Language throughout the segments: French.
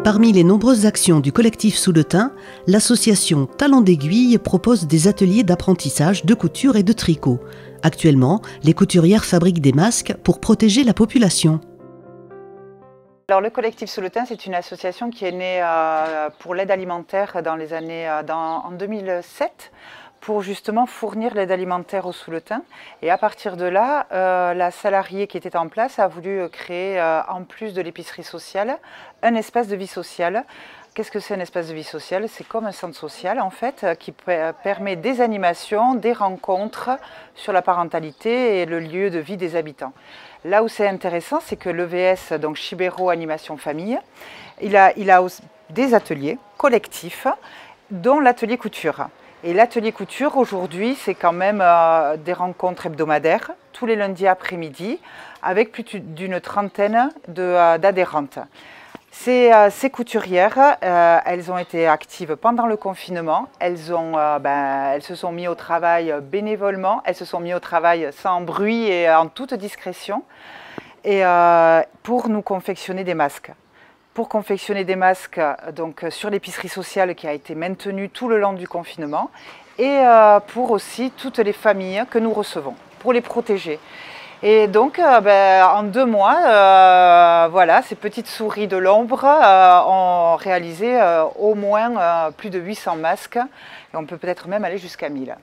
Parmi les nombreuses actions du collectif Sous le Thym, l'association Talent d'Aiguille propose des ateliers d'apprentissage de couture et de tricot. Actuellement, les couturières fabriquent des masques pour protéger la population. Alors, le collectif Sous le Thym, c'est une association qui est née pour l'aide alimentaire en 2007, pour justement fournir l'aide alimentaire au Sous le Thym. Et à partir de là, la salariée qui était en place a voulu créer, en plus de l'épicerie sociale, un espace de vie sociale. Qu'est-ce que c'est un espace de vie sociale? C'est comme un centre social en fait, qui permet des animations, des rencontres sur la parentalité et le lieu de vie des habitants. Là où c'est intéressant, c'est que l'EVS, donc Chibero Animation Famille, il a des ateliers collectifs, dont l'atelier couture. Et l'atelier couture, aujourd'hui, c'est quand même des rencontres hebdomadaires, tous les lundis après-midi, avec plus d'une trentaine d'adhérentes. Ces couturières, elles ont été actives pendant le confinement, elles se sont mises au travail bénévolement, elles se sont mises au travail sans bruit et en toute discrétion, et pour nous confectionner des masques. Pour confectionner des masques donc, sur l'épicerie sociale qui a été maintenue tout le long du confinement, et pour aussi toutes les familles que nous recevons, pour les protéger. Et donc, en 2 mois, voilà, ces petites souris de l'ombre ont réalisé au moins plus de 800 masques, et on peut peut-être même aller jusqu'à 1000.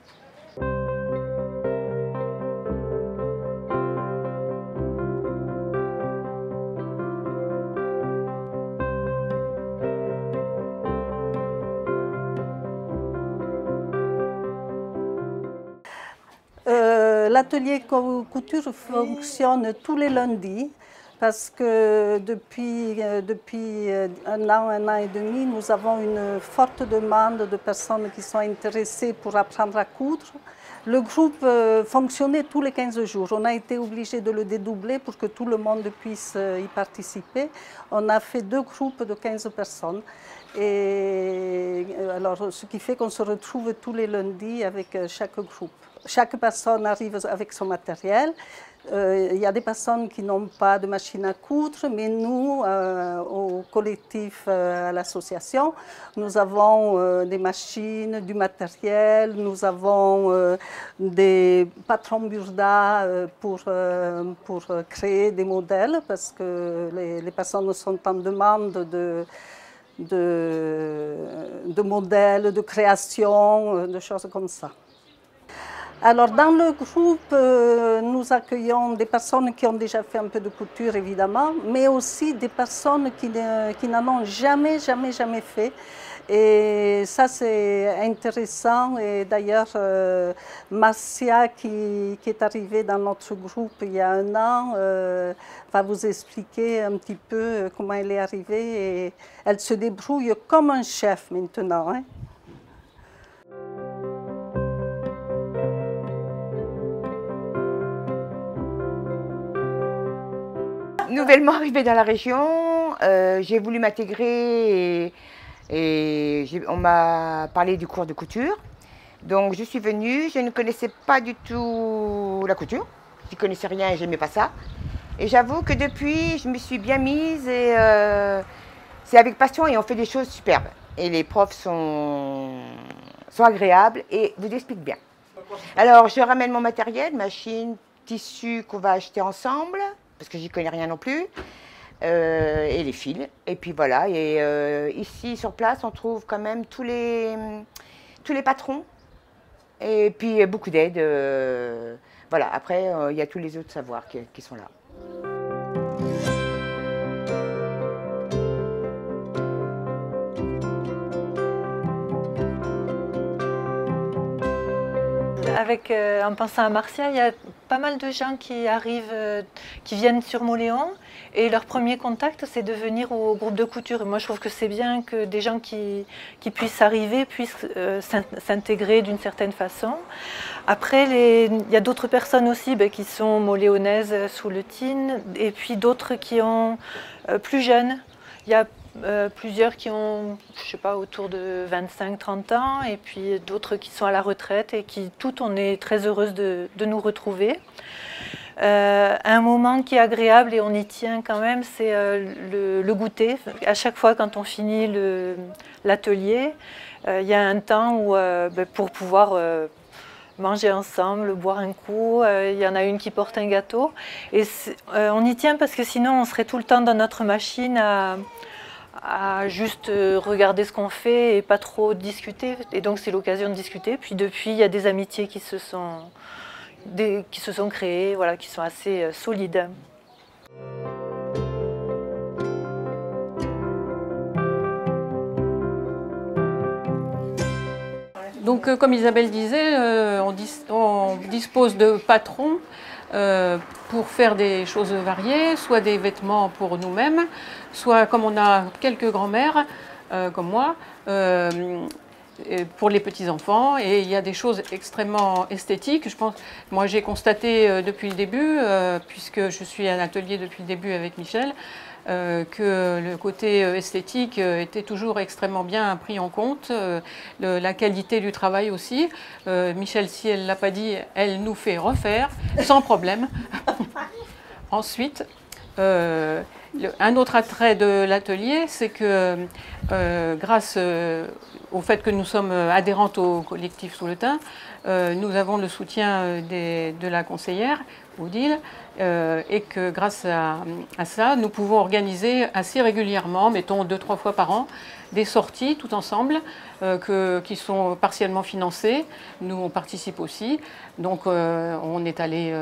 L'atelier couture fonctionne tous les lundis parce que depuis 1 an et demi, nous avons une forte demande de personnes qui sont intéressées pour apprendre à coudre. Le groupe fonctionnait tous les 15 jours. On a été obligé de le dédoubler pour que tout le monde puisse y participer. On a fait 2 groupes de 15 personnes. Et alors, ce qui fait qu'on se retrouve tous les lundis avec chaque groupe. Chaque personne arrive avec son matériel. Il y a des personnes qui n'ont pas de machine à coudre, mais nous, au collectif, à l'association, nous avons des machines, du matériel, nous avons des patrons burda pour créer des modèles, parce que les personnes sont en demande de modèles, de création, de choses comme ça. Alors, dans le groupe, nous accueillons des personnes qui ont déjà fait un peu de couture, évidemment, mais aussi des personnes qui n'en ont jamais fait. Et ça, c'est intéressant. Et d'ailleurs, Marcia, qui est arrivée dans notre groupe il y a 1 an, va vous expliquer un petit peu comment elle est arrivée. Et elle se débrouille comme un chef maintenant, hein. Nouvellement arrivée dans la région, j'ai voulu m'intégrer et on m'a parlé du cours de couture. Donc je suis venue, je ne connaissais pas du tout la couture, je ne connaissais rien et je n'aimais pas ça. Et j'avoue que depuis, je me suis bien mise et c'est avec passion et on fait des choses superbes. Et les profs sont agréables et vous expliquent bien. Alors je ramène mon matériel, machine, tissu qu'on va acheter ensemble, parce que j'y connais rien non plus, et les fils. Et puis voilà, et ici sur place, on trouve quand même tous les patrons, et puis beaucoup d'aide. Voilà, après, il y a tous les autres savoirs qui sont là. En pensant à Marcia, il y a pas mal de gens qui arrivent, qui viennent sur Mauléon et leur premier contact c'est de venir au groupe de couture. Et moi je trouve que c'est bien que des gens qui puissent arriver puissent s'intégrer d'une certaine façon. Après, il y a d'autres personnes aussi qui sont mauléonaises sous le Thym et puis d'autres qui ont plus jeunes. Il y a plusieurs qui ont, je sais pas, autour de 25-30 ans et puis d'autres qui sont à la retraite et qui toutes, on est très heureuse de nous retrouver. Un moment qui est agréable et on y tient quand même, c'est le goûter. À chaque fois quand on finit l'atelier, il y a un temps où, pour pouvoir manger ensemble, boire un coup, il y en a une qui porte un gâteau. Et on y tient parce que sinon on serait tout le temps dans notre machine à juste regarder ce qu'on fait et pas trop discuter. Et donc c'est l'occasion de discuter. Puis depuis, il y a des amitiés qui se sont créées, voilà, qui sont assez solides. Donc comme Isabelle disait, on dispose de patrons pour faire des choses variées, soit des vêtements pour nous-mêmes, soit comme on a quelques grands-mères, comme moi, pour les petits-enfants. Et il y a des choses extrêmement esthétiques. Je pense, moi j'ai constaté depuis le début, puisque je suis à l'atelier depuis le début avec Michel, que le côté esthétique était toujours extrêmement bien pris en compte, la qualité du travail aussi. Michel, si elle ne l'a pas dit, elle nous fait refaire sans problème. Ensuite, un autre attrait de l'atelier, c'est que grâce au fait que nous sommes adhérentes au collectif Sous le Thym, nous avons le soutien de la conseillère, Odile, et que grâce à ça, nous pouvons organiser assez régulièrement, mettons 2-3 fois par an, des sorties tout ensemble qui sont partiellement financées. Nous, on participe aussi. Donc, on est allé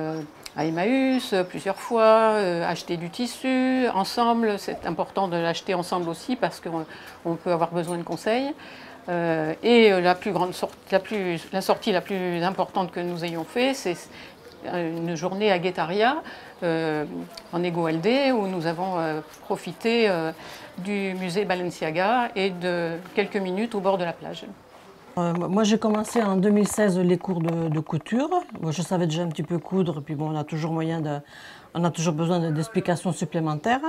à Emmaüs plusieurs fois, acheter du tissu ensemble. C'est important de l'acheter ensemble aussi parce qu'on peut avoir besoin de conseils. Et la sortie la plus importante que nous ayons fait, c'est une journée à Guétaria, en Égo-Aldé, où nous avons profité du musée Balenciaga et de quelques minutes au bord de la plage. Moi, j'ai commencé en 2016 les cours de couture. Moi, je savais déjà un petit peu coudre, puis bon, on a toujours besoin d'explications supplémentaires.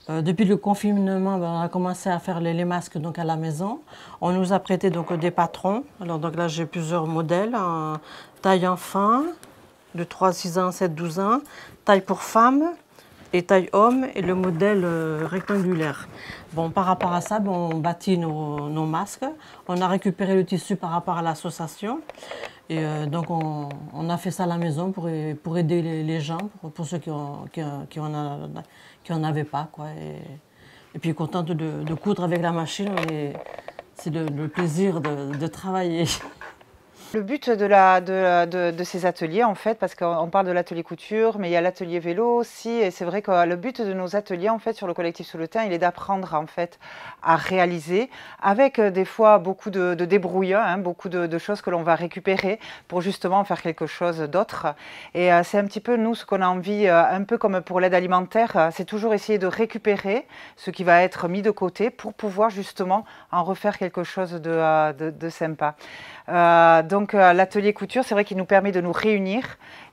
Depuis le confinement, on a commencé à faire les masques donc à la maison. On nous a prêté donc des patrons. Alors donc là, j'ai plusieurs modèles, en taille enfant, de 3, 6 ans, 7, 12 ans, taille pour femme et taille homme, et le modèle rectangulaire. Bon, par rapport à ça, on bâtit nos masques. On a récupéré le tissu par rapport à l'association. Et donc, on a fait ça à la maison pour aider les gens, pour ceux qui en avaient pas, quoi. Et puis, contente de coudre avec la machine, c'est le plaisir de travailler. Le but de ces ateliers, en fait, parce qu'on parle de l'atelier couture, mais il y a l'atelier vélo aussi, et c'est vrai que le but de nos ateliers, en fait, sur le collectif Sous le Thym, il est d'apprendre, en fait, à réaliser, avec des fois beaucoup de débrouilles, hein, beaucoup de choses que l'on va récupérer pour justement faire quelque chose d'autre. Et c'est un petit peu, nous, ce qu'on a envie, un peu comme pour l'aide alimentaire, c'est toujours essayer de récupérer ce qui va être mis de côté pour pouvoir justement en refaire quelque chose de sympa. Donc l'atelier couture, c'est vrai qu'il nous permet de nous réunir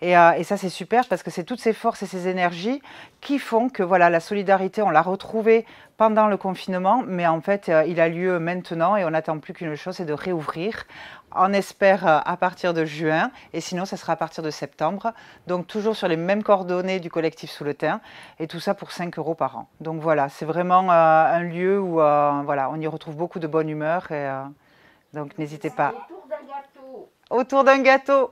et ça c'est super parce que c'est toutes ces forces et ces énergies qui font que voilà, la solidarité, on l'a retrouvée pendant le confinement, mais en fait il a lieu maintenant et on n'attend plus qu'une chose, c'est de réouvrir. On espère à partir de juin et sinon ça sera à partir de septembre. Donc toujours sur les mêmes coordonnées du collectif Sous le Thym et tout ça pour 5 € par an. Donc voilà, c'est vraiment un lieu où voilà, on y retrouve beaucoup de bonne humeur et donc n'hésitez pas. Autour d'un gâteau. Autour d'un gâteau.